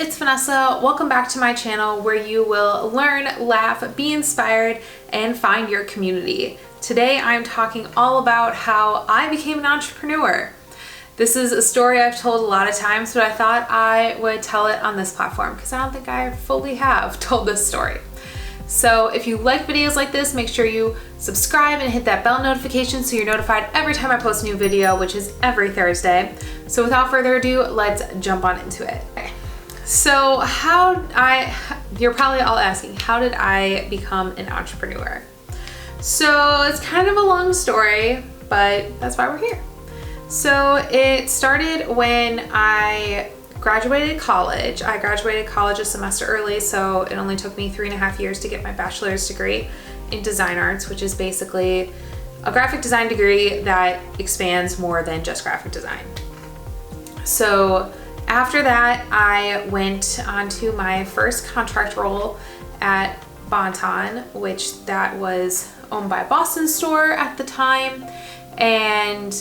it's Vanessa. Welcome back to my channel where you will learn, laugh, be inspired, and find your community. Today I'm talking all about how I became an entrepreneur. This is a story I've told a lot of times, but I thought I would tell it on this platform because I don't think I fully have told this story. So if you like videos like this, make sure you subscribe and hit that bell notification so you're notified every time I post a new video, which is every Thursday. So without further ado, let's jump on into it. Okay. So you're probably all asking, how did I become an entrepreneur? So it's kind of a long story, but that's why we're here. So it started when I graduated college. I graduated college a semester early, so it only took me 3.5 years to get my bachelor's degree in design arts, which is basically a graphic design degree that expands more than just graphic design. So after that, I went on to my first contract role at Bonton, which that was owned by Boston Store at the time, and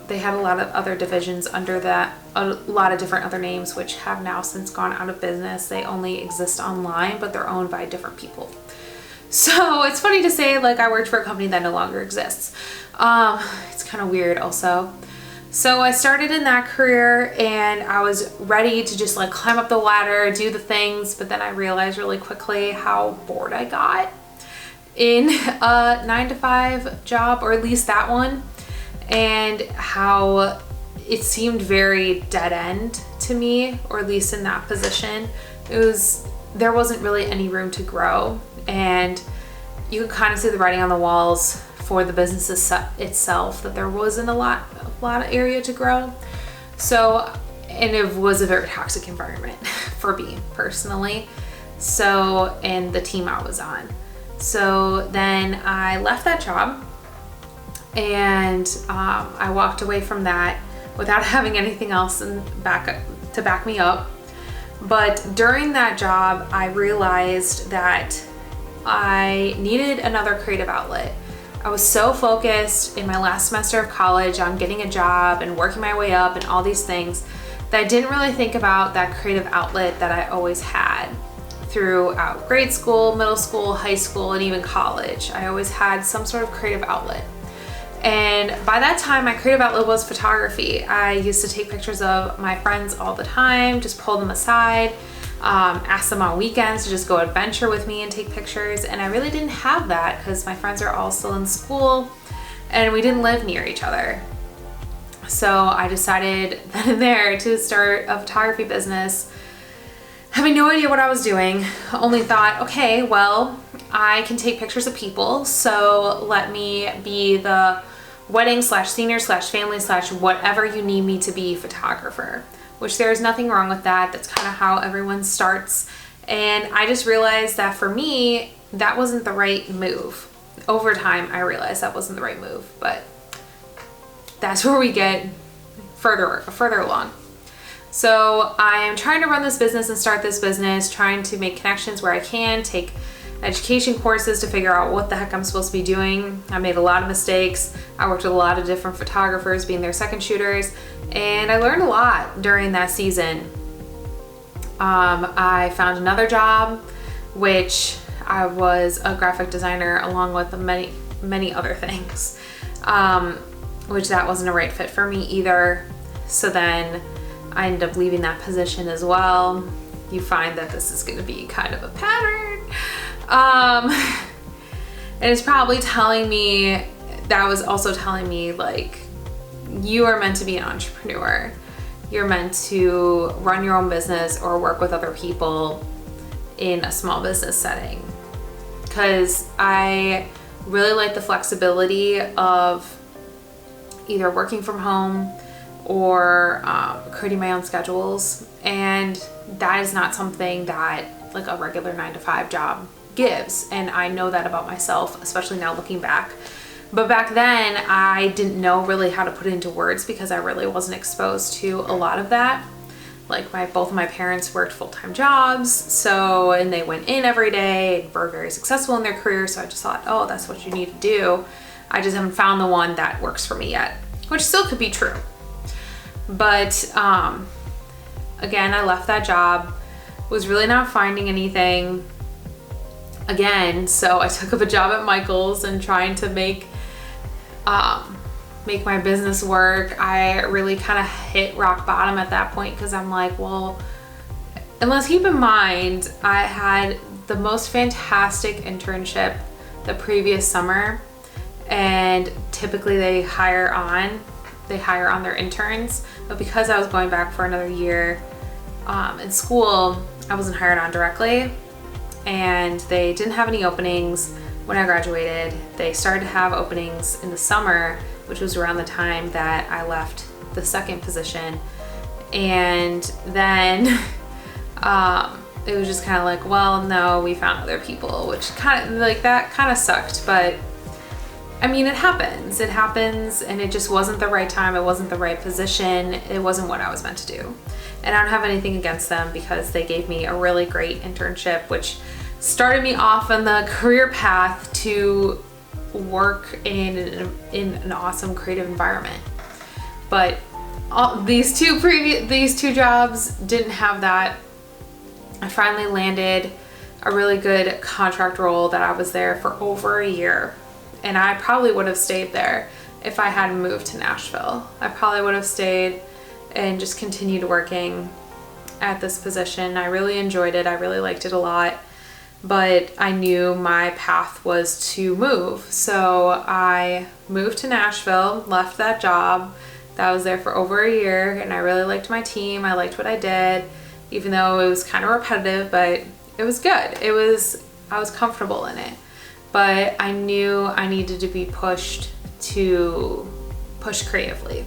they had a lot of other divisions under that, a lot of different other names, which have now since gone out of business. They only exist online, but they're owned by different people. So it's funny to say like I worked for a company that no longer exists. It's kind of weird also. So I started in that career and I was ready to just like climb up the ladder, do the things, but then I realized really quickly how bored I got in a 9-to-5 job, or at least that one, and how it seemed very dead end to me, or at least in that position. There wasn't really any room to grow, and you could kind of see the writing on the walls for the business itself that there wasn't a lot of area to grow. So, and it was a very toxic environment for me personally. So, and the team I was on. So then I left that job and I walked away from that without having anything else to back me up. But during that job, I realized that I needed another creative outlet. I was so focused in my last semester of college on getting a job and working my way up and all these things that I didn't really think about that creative outlet that I always had throughout grade school, middle school, high school, and even college. I always had some sort of creative outlet. And by that time, my creative outlet was photography. I used to take pictures of my friends all the time, just pull them aside, ask them on weekends to just go adventure with me and take pictures. And I really didn't have that because my friends are all still in school and we didn't live near each other. So I decided then and there to start a photography business, having no idea what I was doing. Only thought, okay, well, I can take pictures of people, so let me be the wedding / senior / family / whatever you need me to be photographer, which there's nothing wrong with that. That's kind of how everyone starts. And I just realized that for me, that wasn't the right move. Over time, I realized that wasn't the right move, but that's where we get further along. So I'm trying to run this business and start this business, trying to make connections where I can, take education courses to figure out what the heck I'm supposed to be doing. I made a lot of mistakes. I worked with a lot of different photographers being their second shooters, and I learned a lot during that season. I found another job, which I was a graphic designer along with many other things, which that wasn't a right fit for me either. So then I ended up leaving that position as well. You find that this is going to be kind of a pattern. And it's probably telling me, that was also telling me like, you are meant to be an entrepreneur. You're meant to run your own business or work with other people in a small business setting. Because I really like the flexibility of either working from home or creating my own schedules, and that is not something that like a regular 9-to-5 job gives, and I know that about myself, especially now looking back. But back then I didn't know really how to put it into words because I really wasn't exposed to a lot of that. Like both of my parents worked full-time jobs, so, and they went in every day and were very successful in their career, so I just thought, oh, that's what you need to do. I just haven't found the one that works for me yet, which still could be true. But again, I left that job, was really not finding anything again. So I took up a job at Michael's and trying to make my business work. I really kind of hit rock bottom at that point because I'm like, well, and let's keep in mind, I had the most fantastic internship the previous summer, and typically they hire on their interns, but because I was going back for another year in school, I wasn't hired on directly, and they didn't have any openings when I graduated. They started to have openings in the summer, which was around the time that I left the second position. And then it was just kind of like, well, no, we found other people, which kind of like, that kind of sucked. But I mean, it happens, and it just wasn't the right time. It wasn't the right position. It wasn't what I was meant to do. And I don't have anything against them because they gave me a really great internship, which started me off on the career path to work in an awesome creative environment. But these two jobs didn't have that. I finally landed a really good contract role that I was there for over a year. And I probably would have stayed there if I hadn't moved to Nashville. I probably would have stayed and just continued working at this position. I really enjoyed it. I really liked it a lot, but I knew my path was to move. So I moved to Nashville, left that job that was there for over a year, and I really liked my team. I liked what I did, even though it was kind of repetitive, but it was good. I was comfortable in it. But I knew I needed to be pushed to push creatively.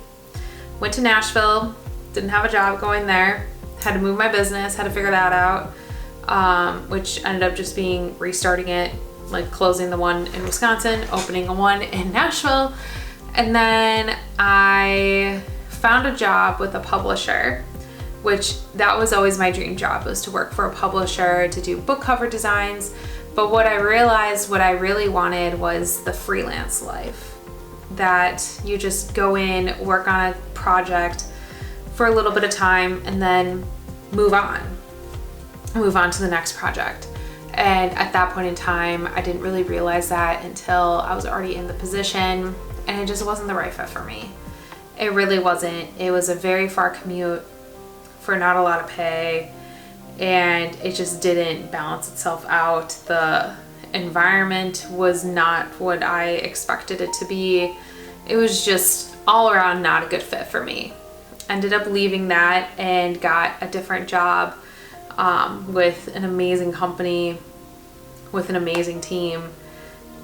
Went to Nashville, didn't have a job going there, had to move my business, had to figure that out, which ended up just being restarting it, like closing the one in Wisconsin, opening one in Nashville. And then I found a job with a publisher, which that was always my dream job, was to work for a publisher, to do book cover designs. But what I realized, what I really wanted was the freelance life, that you just go in, work on a project for a little bit of time, and then move on to the next project. And at that point in time, I didn't really realize that until I was already in the position, and it just wasn't the right fit for me. It really wasn't. It was a very far commute for not a lot of pay, and it just didn't balance itself out. The environment was not what I expected it to be. It was just all around not a good fit for me. Ended up leaving that and got a different job with an amazing company, with an amazing team.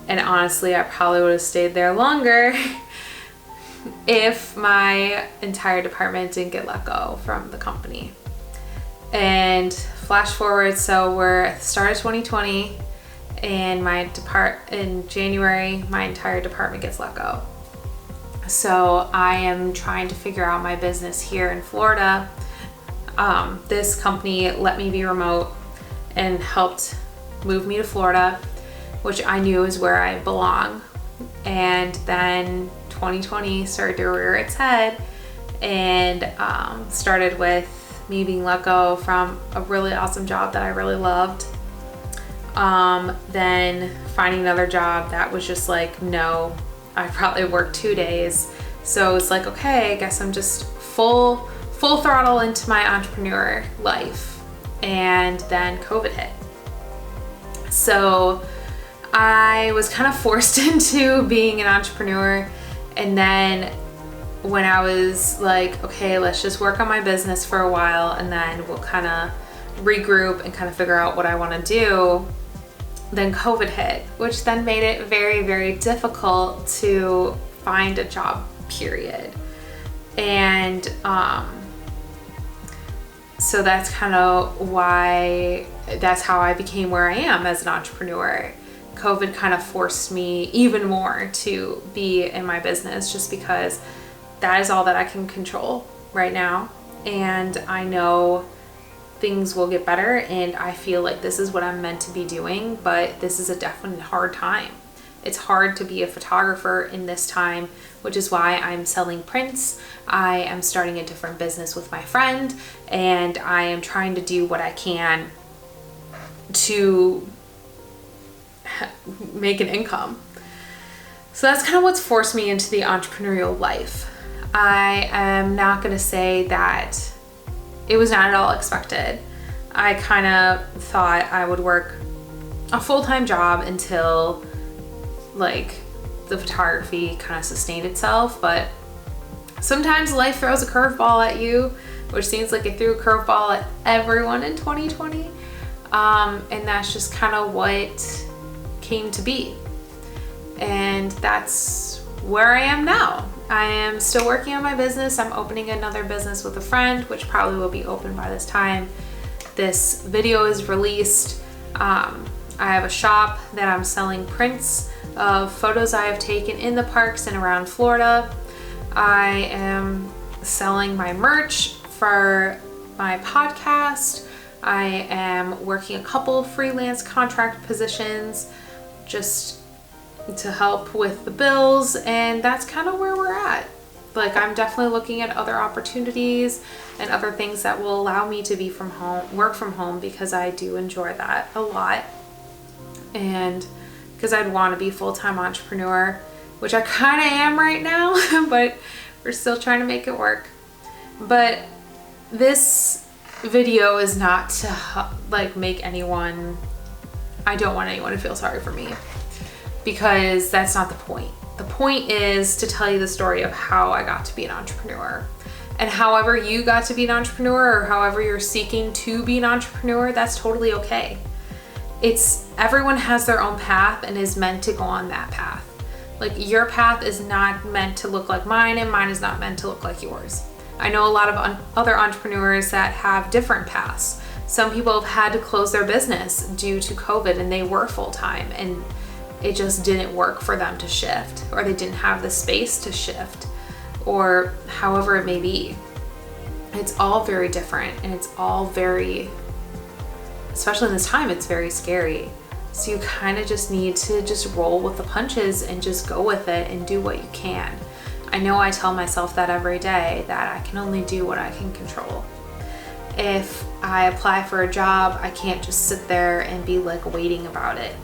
And honestly, I probably would have stayed there longer if my entire department didn't get let go from the company. And flash forward, so we're at the start of 2020, and in January, my entire department gets let go. So I am trying to figure out my business here in Florida. This company let me be remote and helped move me to Florida, which I knew is where I belong. And then 2020 started to rear its head, and started with me being let go from a really awesome job that I really loved. Then finding another job that was just like, no, I probably worked 2 days. So it's like, okay, I guess I'm just full throttle into my entrepreneur life. And then COVID hit. So I was kind of forced into being an entrepreneur. And then when I was like, okay, let's just work on my business for a while, and then we'll kind of regroup and kind of figure out what I want to do, then COVID hit, which then made it very, very difficult to find a job, period. And so that's kind of why, that's how I became where I am as an entrepreneur. COVID kind of forced me even more to be in my business, just because that is all that I can control right now. And I know things will get better, and I feel like this is what I'm meant to be doing, but this is a definite hard time It's hard to be a photographer in this time, which is why I'm selling prints. I am starting a different business with my friend, and I am trying to do what I can to make an income. So that's kind of what's forced me into the entrepreneurial life. I am not going to say that it was not at all expected. I kind of thought I would work a full-time job until like the photography kind of sustained itself, but sometimes life throws a curveball at you, which seems like it threw a curveball at everyone in 2020. And that's just kind of what came to be. And that's where I am now. I am still working on my business. I'm opening another business with a friend, which probably will be open by this time this video is released. I have a shop that I'm selling prints of photos I have taken in the parks and around Florida. I am selling my merch for my podcast. I am working a couple of freelance contract positions just to help with the bills, and that's kind of where we're at. Like, I'm definitely looking at other opportunities and other things that will allow me to be from home, work from home, because I do enjoy that a lot. And because I'd want to be a full-time entrepreneur, which I kind of am right now, but we're still trying to make it work. But this video is not to like make anyone, I don't want anyone to feel sorry for me, because that's not the point. The point is to tell you the story of how I got to be an entrepreneur. And however you got to be an entrepreneur, or however you're seeking to be an entrepreneur, that's totally okay. Everyone has their own path and is meant to go on that path. Like, your path is not meant to look like mine, and mine is not meant to look like yours. I know a lot of other entrepreneurs that have different paths. Some people have had to close their business due to COVID, and they were full-time, and it just didn't work for them to shift, or they didn't have the space to shift, or however it may be. It's all very different, and it's all very, especially in this time, it's very scary. So you kind of just need to just roll with the punches and just go with it and do what you can. I know I tell myself that every day, that I can only do what I can control. If I apply for a job, I can't just sit there and be like waiting about it.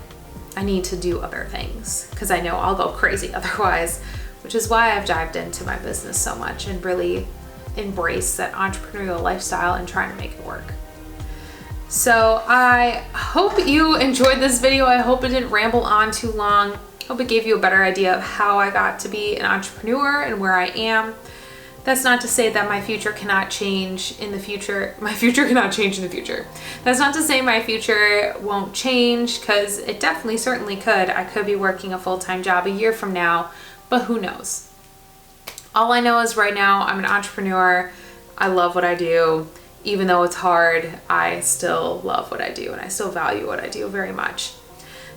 I need to do other things, because I know I'll go crazy otherwise, which is why I've dived into my business so much and really embrace that entrepreneurial lifestyle and trying to make it work. So I hope you enjoyed this video. I hope it didn't ramble on too long. I hope it gave you a better idea of how I got to be an entrepreneur and where I am. That's not to say that my future cannot change in the future. My future cannot change in the future. That's not to say my future won't change, because it definitely, certainly could. I could be working a full-time job a year from now, but who knows? All I know is right now I'm an entrepreneur. I love what I do. Even though it's hard, I still love what I do, and I still value what I do very much.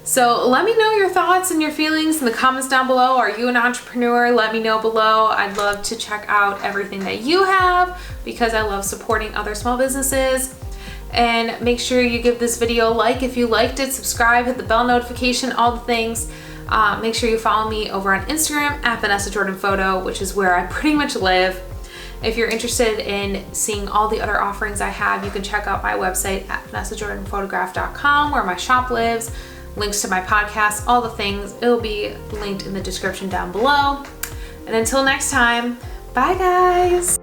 So let me know your thoughts and your feelings in the comments down below. Are you an entrepreneur? Let me know below. I'd love to check out everything that you have, because I love supporting other small businesses. And make sure you give this video a like if you liked it, subscribe, hit the bell notification, all the things. Make sure you follow me over on Instagram at Vanessa Jordan Photo, which is where I pretty much live. If you're interested in seeing all the other offerings I have, you can check out my website at vanessajordanphotograph.com, where my shop lives, links to my podcast, all the things. It'll be linked in the description down below. And until next time, bye guys.